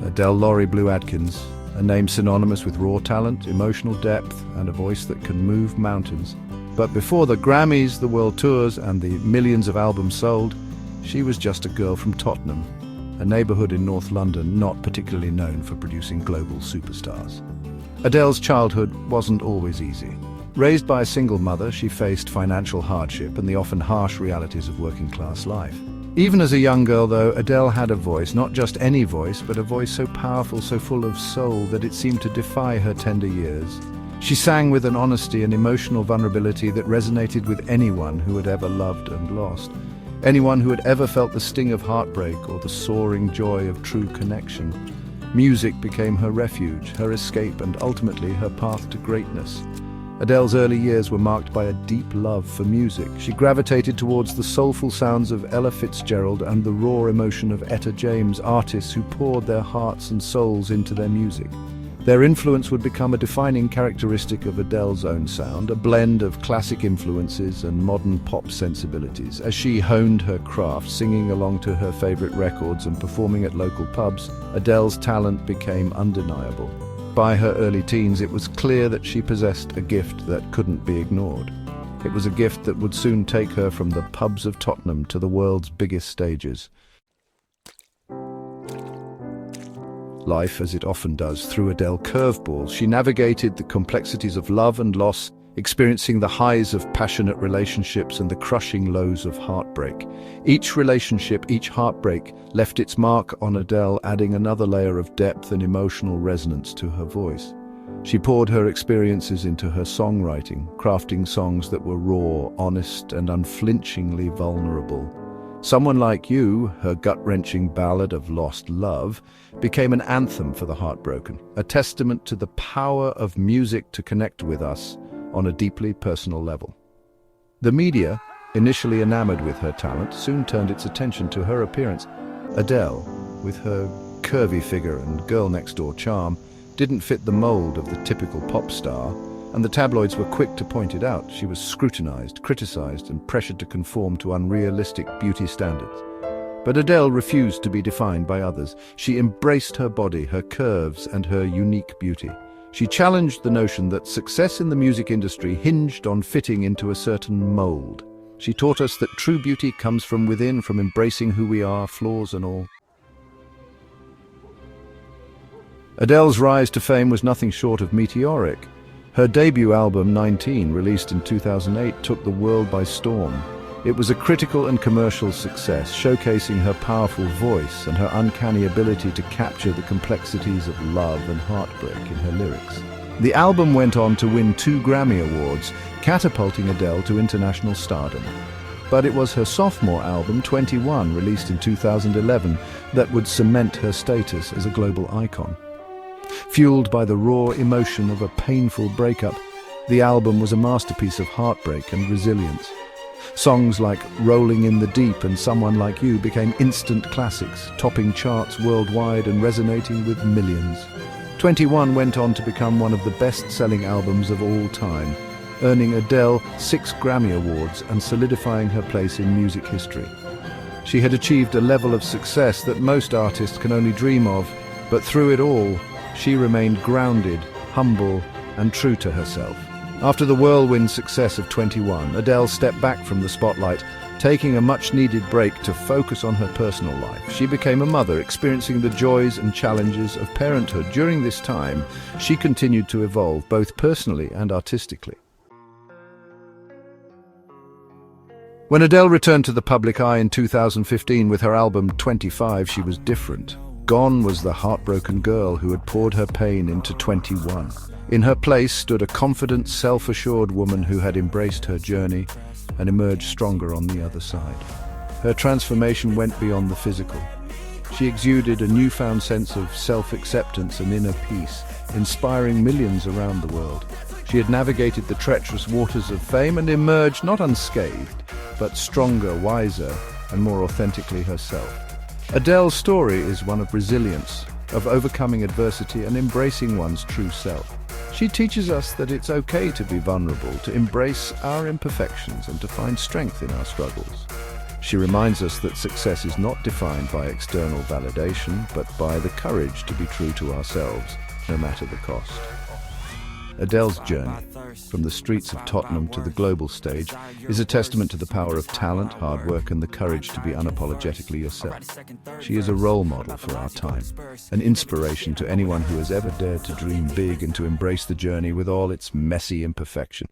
Adele Laurie Blue Adkins, a name synonymous with raw talent, emotional depth, and a voice that can move mountains. But before the Grammys, the world tours, and the millions of albums sold, she was just a girl from Tottenham, a neighborhood in North London not particularly known for producing global superstars. Adele's childhood wasn't always easy. Raised by a single mother, she faced financial hardship and the often harsh realities of working-class life. Even as a young girl, though, Adele had a voice, not just any voice, but a voice so powerful, so full of soul, that it seemed to defy her tender years. She sang with an honesty and emotional vulnerability that resonated with anyone who had ever loved and lost, anyone who had ever felt the sting of heartbreak or the soaring joy of true connection. Music became her refuge, her escape, and ultimately her path to greatness. Adele's early years were marked by a deep love for music. She gravitated towards the soulful sounds of Ella Fitzgerald and the raw emotion of Etta James, artists who poured their hearts and souls into their music. Their influence would become a defining characteristic of Adele's own sound, a blend of classic influences and modern pop sensibilities. As she honed her craft, singing along to her favorite records and performing at local pubs, Adele's talent became undeniable. By her early teens, it was clear that she possessed a gift that couldn't be ignored. It was a gift that would soon take her from the pubs of Tottenham to the world's biggest stages. Life, as it often does, threw Adele curveballs. She navigated the complexities of love and loss, experiencing the highs of passionate relationships and the crushing lows of heartbreak. Each relationship, each heartbreak, left its mark on Adele, adding another layer of depth and emotional resonance to her voice. She poured her experiences into her songwriting, crafting songs that were raw, honest, and unflinchingly vulnerable. Someone Like You, her gut-wrenching ballad of lost love, became an anthem for the heartbroken, a testament to the power of music to connect with us on a deeply personal level. The media, initially enamored with her talent, soon turned its attention to her appearance. Adele, with her curvy figure and girl-next-door charm, didn't fit the mold of the typical pop star, and the tabloids were quick to point it out. She was scrutinized, criticized, and pressured to conform to unrealistic beauty standards. But Adele refused to be defined by others. She embraced her body, her curves, and her unique beauty. She challenged the notion that success in the music industry hinged on fitting into a certain mold. She taught us that true beauty comes from within, from embracing who we are, flaws and all. Adele's rise to fame was nothing short of meteoric. Her debut album, 19, released in 2008, took the world by storm. It was a critical and commercial success, showcasing her powerful voice and her uncanny ability to capture the complexities of love and heartbreak in her lyrics. The album went on to win 2 Grammy Awards, catapulting Adele to international stardom. But it was her sophomore album, 21, released in 2011, that would cement her status as a global icon. Fueled by the raw emotion of a painful breakup, the album was a masterpiece of heartbreak and resilience. Songs like Rolling in the Deep and Someone Like You became instant classics, topping charts worldwide and resonating with millions. 21 went on to become one of the best-selling albums of all time, earning Adele 6 Grammy Awards and solidifying her place in music history. She had achieved a level of success that most artists can only dream of, but through it all, she remained grounded, humble, and true to herself. After the whirlwind success of 21, Adele stepped back from the spotlight, taking a much-needed break to focus on her personal life. She became a mother, experiencing the joys and challenges of parenthood. During this time, she continued to evolve, both personally and artistically. When Adele returned to the public eye in 2015 with her album 25, she was different. Gone was the heartbroken girl who had poured her pain into 21. In her place stood a confident, self-assured woman who had embraced her journey and emerged stronger on the other side. Her transformation went beyond the physical. She exuded a newfound sense of self-acceptance and inner peace, inspiring millions around the world. She had navigated the treacherous waters of fame and emerged not unscathed, but stronger, wiser, and more authentically herself. Adele's story is one of resilience, of overcoming adversity and embracing one's true self. She teaches us that it's okay to be vulnerable, to embrace our imperfections and to find strength in our struggles. She reminds us that success is not defined by external validation, but by the courage to be true to ourselves, no matter the cost. Adele's journey, from the streets of Tottenham to the global stage, is a testament to the power of talent, hard work, and the courage to be unapologetically yourself. She is a role model for our time, an inspiration to anyone who has ever dared to dream big and to embrace the journey with all its messy imperfection.